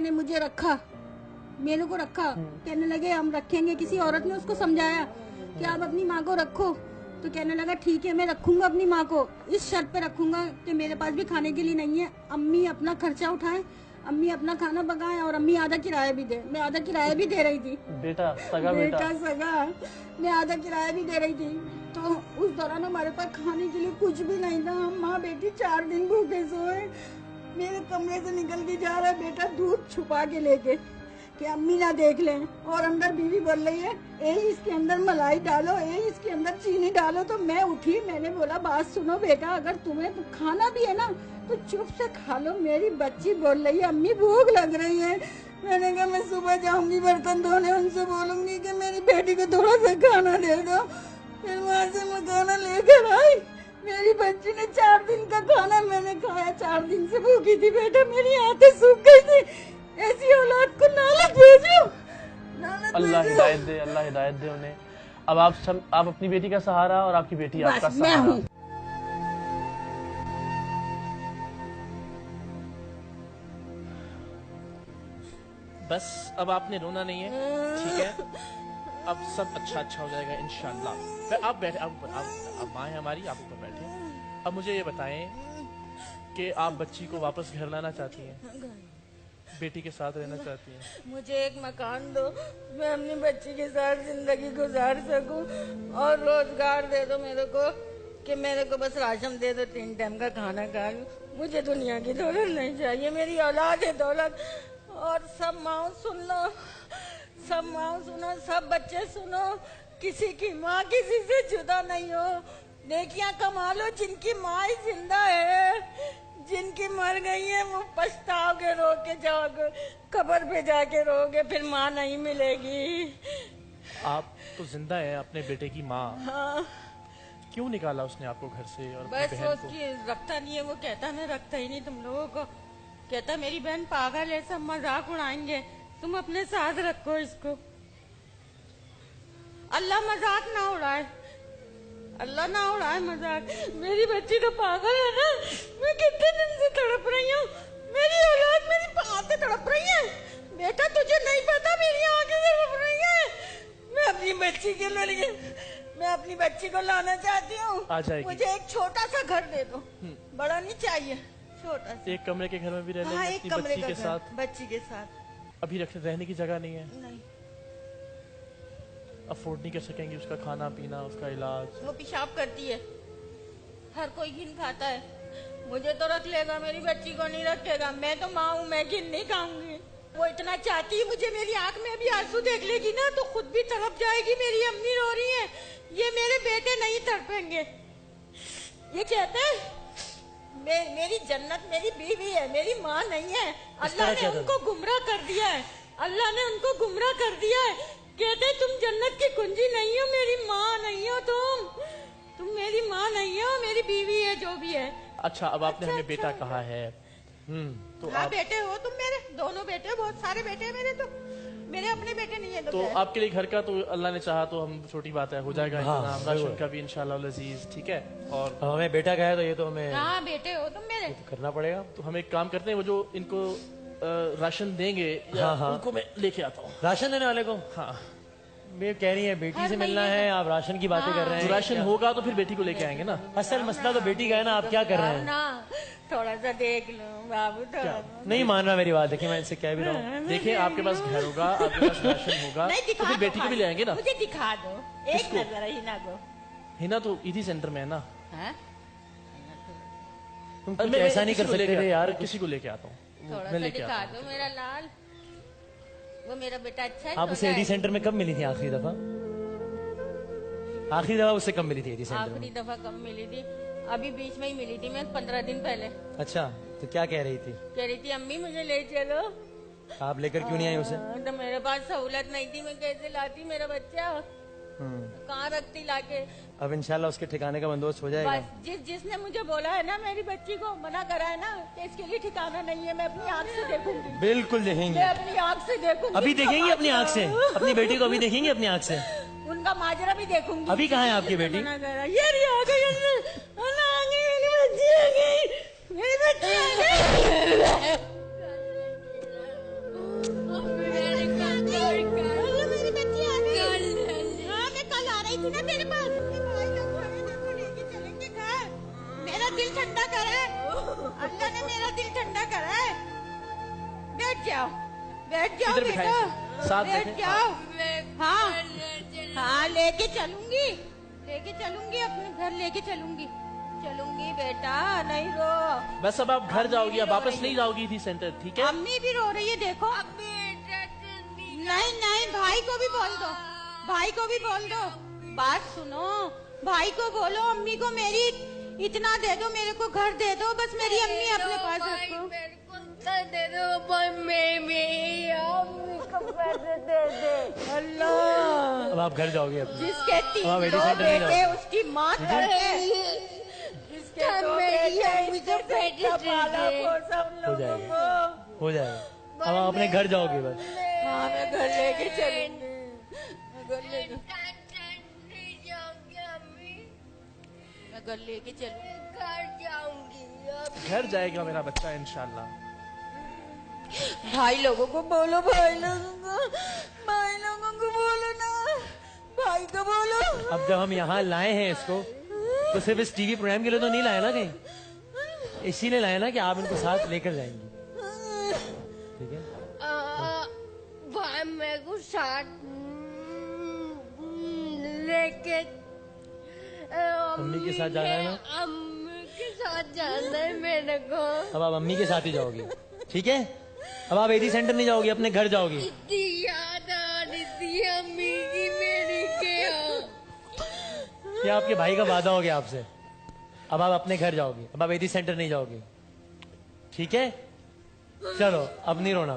बेटे ने मुझे रखा, मेरे को रखा। कहने लगे हम रखेंगे, किसी औरत ने उसको समझाया कि आप अपनी माँ को रखो, तो कहने लगा ठीक है मैं रखूंगा अपनी माँ को, इस शर्त पे रखूंगा कि मेरे पास भी खाने के लिए नहीं है, अम्मी अपना खर्चा उठाए, अम्मी अपना खाना पकाए और अम्मी आधा किराया भी दे। मैं आधा किराया भी दे रही थी, बेटा सगा बेटा सगा, मैं आधा किराया भी दे रही थी। तो उस दौरान हमारे पास खाने के लिए कुछ भी नहीं था। हम माँ बेटी 4 दिन भूखे सोए। मेरे कमरे से निकल के जा रहा है बेटा दूध छुपा के लेके कि अम्मी ना देख लें, और अंदर बीवी बोल रही है ए इसके अंदर मलाई डालो, ए इसके अंदर चीनी डालो। तो मैं उठी, मैंने बोला बात सुनो बेटा, अगर तुम्हें खाना भी है ना तो चुप से खा लो। मेरी बच्ची बोल रही है अम्मी भूख लग रही है। मैंने कहा मैं सुबह जाऊंगी बर्तन धोने, उनसे बोलूंगी कि मेरी बेटी को थोड़ा सा खाना दे दो। फिर वहाँ से मैं खाना लेकर आई। मेरी बच्ची ने 4 दिन का खाना मैंने खाया, 4 दिन से भूखी थी बेटा, मेरी आंखें सूख गई थी। ऐसी औलाद को नालत भेजो, नालत अल्लाह भेजो। हिदायत दे, अल्लाह हिदायत दे उन्हें। अब आप अपनी बेटी का सहारा और आपकी बेटी आपका बस मैं सहारा। हूँ। बस अब आपने रोना नहीं है, ठीक है? अब सब अच्छा हो जाएगा इंशाल्लाह। आप बैठे, आप माँ है हमारी, आप ऊपर बैठे। अब मुझे ये बताएं कि आप बच्ची को वापस घर लाना चाहती हैं, बेटी के साथ रहना चाहती हैं? मुझे एक मकान दो, मैं अपनी बच्ची के साथ जिंदगी गुजार सकूं, और रोजगार दे दो मेरे को कि मेरे को बस राशन दे दो, 3 टाइम का खाना खा लूं। मुझे दुनिया की दौलत नहीं चाहिए, मेरी औलाद है दौलत। और सब माँ सुन लो, सब माँ सुनो, सब बच्चे सुनो, किसी की माँ किसी से जुदा नहीं हो। नेकियां कमा लो जिनकी माँ ही जिंदा है, जिनकी मर गई है वो पछताओगे, रो के जाओगे, कब्र पे जाके रोगे, फिर माँ नहीं मिलेगी। आप तो जिंदा हैं, अपने बेटे की माँ। हाँ क्यों निकाला उसने आपको घर से और अपनी बस वो बहन को? उसकी रखता नहीं है, वो कहता मैं रखता ही नहीं तुम लोगों को, कहता मेरी बहन पागल है, सब मजाक उड़ाएंगे, तुम अपने साथ रखो इसको। अल्लाह मजाक ना उड़ाए, अल्लाह ना उड़ाए मजाक। मेरी बच्ची तो पागल है ना, मैं कितने दिन से तड़प रही हूँ, मेरी औलाद मेरी आंखें तड़प रही है। बेटा तुझे नहीं पता मेरी आंखें तड़प रही है। मैं अपनी बच्ची के लिए, मैं अपनी बच्ची को लाना चाहती हूँ। आ जाएगी। मुझे एक छोटा सा घर दे दो, बड़ा नहीं चाहिए, छोटा सा। एक कमरे के घर में भी रह हाँ लेंगे एक अपनी कमरे बच्ची का के घर, साथ? बच्ची के साथ। अभी रहने की जगह नहीं है, नहीं, अफोर्ड नहीं कर सकेंगे उसका खाना पीना, उसका इलाज? वो पेशाब करती है, हर कोई घिन खाता है, मुझे तो रख लेगा, मेरी बच्ची को नहीं रखेगा। मैं तो माँ हूँ, मैं घिन नहीं खाऊंगी। वो इतना चाहती है मुझे, मेरी आंख में भी आंसू देख लेगी ना तो खुद भी तड़प जाएगी, मेरी अम्मी रो रही है, ये मेरे बेटे नहीं तड़पेंगे। ये कहते हैं मेरी जन्नत मेरी बीवी है, मेरी माँ नहीं है। अल्लाह ने उनको गुमराह कर दिया है, अल्लाह ने उनको गुमराह कर दिया है। कहते तुम जन्नत की कुंजी नहीं हो, मेरी माँ नहीं हो, तुम मेरी माँ नहीं हो, मेरी बीवी है जो भी है। अच्छा, अब आपने हमें बेटा कहा है, तो हाँ आप बेटे हो तुम मेरे, दोनों बेटे, बहुत सारे बेटे हैं मेरे, तो मेरे अपने बेटे नहीं है। तो आपके लिए घर का तो अल्लाह ने चाहा तो हम छोटी बात है, हो जाएगा हाँ, इंतजाम, राशन का भी इंशाल्लाह लजीज, ठीक है? और हमें बेटा का है तो ये तो हमें हाँ बेटे हो तुम मेरे। करना पड़ेगा। तो हम एक काम करते हैं, वो जो इनको राशन देंगे या हाँ, हाँ। उनको मैं लेके आता हूँ। राशन देने वाले को हाँ, मैं कह रही है बेटी हर से मिलना महीने है, आप राशन की बातें कर रहे तो हैं। राशन होगा तो फिर बेटी को लेके आएंगे ना। असल मसला तो बेटी का है ना, आप क्या कर रहे हैं? ना थोड़ा सा देख लो बाबू, थोड़ा नहीं मान रहा मेरी बात, देखिए मैं इनसे कह भी रहा हूँ। देखिए आपके पास घर होगा, आपके पास राशन होगा, नहीं तो दिखा फिर दो, बेटी को भी ले आएंगे ना। मुझे दिखा दो एक किसको? नजर हिना को। हिना तो इसी सेंटर में है ना। हाँ? तुम कुछ ऐसा नहीं कर सकते थे यार। किसी को लेके आता हूँ, थोड़ा मैं सा लेके दिखा आता दो मेरा लाल, वो मेरा बेटा अच्छा है। आप उसे एडी सेंटर में कब मिली थी आखिरी दफा? आखिरी दफा उससे कब मिली थी एडी सेंटर आखिरी में? दफा कब मिली थी? अभी बीच में ही मिली थी, मैं 15 दिन पहले। अच्छा, तो क्या कह रही थी? कह रही थी अम्मी मुझे ले चलो। आप लेकर क्यों नहीं आई उसे? तो मेरे पास सहूलत नहीं थी, मैं कैसे लाती मेरा बच्चा, कहाँ रखती लाके। अब इंशाल्लाह उसके ठिकाने का बंदोबस्त हो जाएगा। बस जिसने मुझे बोला है ना, मेरी बच्ची को मना करा है ना कि इसके लिए ठिकाना नहीं है, मैं अपनी आंख से देखूंगी, बिल्कुल देखेंगे, मैं अपनी आंख से देखूंगी। अभी देखेंगे अपनी आंख से, अपनी बेटी को अभी देखेंगे अपनी आंख से। उनका माजरा भी देखूंगी। अभी कहाँ है आपकी बेटी? मना करा, ये रही आ गई, अल्लाह आ गई, मेरी बच्ची आ गई, मेरी बच्ची आ गई। जाओ इधर बेटा, बिठाएं, साथ बैठ बैठें। जाओ। हाँ हाँ, लेके चलूंगी अपने घर, लेके चलूंगी बेटा, नहीं रो। बस अब आप घर जाओगी, अब वापस नहीं जाओगी थी सेंटर, ठीक है? अम्मी भी रो रही है, देखो। नहीं नहीं, भाई को भी बोल दो, बात सुनो, भाई को बोलो अम्मी को मेरी इतना दे दो, मेरे को घर दे दो, बस मेरी अम्मी अपने पास रखो। दे दो, अल्लाह, अब आप घर जाओगे अपने। जिसके हाँ, तीन बेटी दो सेंटर नहीं बेटे जाओ। उसकी माँ तड़के, जिसके दो बेटे उसका पाला पोसा हम हो लोगों जाएगा, को। हो जाएगा। अब आप अपने घर जाओगे बस। हाँ, मैं घर लेके चलूंगी, मैं घर लेके चलूंगी। घर जाएगा मेरा बच्चा इंशाल्लाह। भाई लोगों को बोलो, भाई लोगों को बोलो ना, भाई को बोलो। अब जब हम यहाँ लाए हैं इसको, तो सिर्फ इस टीवी प्रोग्राम के लिए तो नहीं लाए ना कहीं, इसीलिए लाए ना कि आप इनको साथ लेकर जाएंगी, ठीक है? भाई मेरे को साथ लेके अम्मी के साथ जाना है ना? अम्मी के साथ जाना है मेरे को। अब आप अम्मी के साथ ही जाओगी, ठीक है? अब आप एडी सेंटर नहीं जाओगी, अपने घर जाओगी। इतनी याद आ रही थी अम्मी की मेरी के। ये आपके भाई का वादा हो गया आपसे। अब आप अपने घर जाओगी, अब आप एडी सेंटर नहीं जाओगी, ठीक है? चलो, अब नहीं रोना।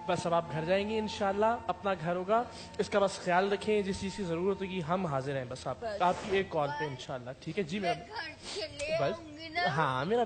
बस अब आप घर जाएंगी इंशाल्लाह, अपना घर होगा, इसका बस ख्याल रखें, जिस चीज की जरूरत होगी हम हाजिर हैं, बस आप आपकी एक कॉल पे इंशाल्लाह, ठीक है जी? मेरा घर चले बस आऊंगी ना। हाँ, मेरा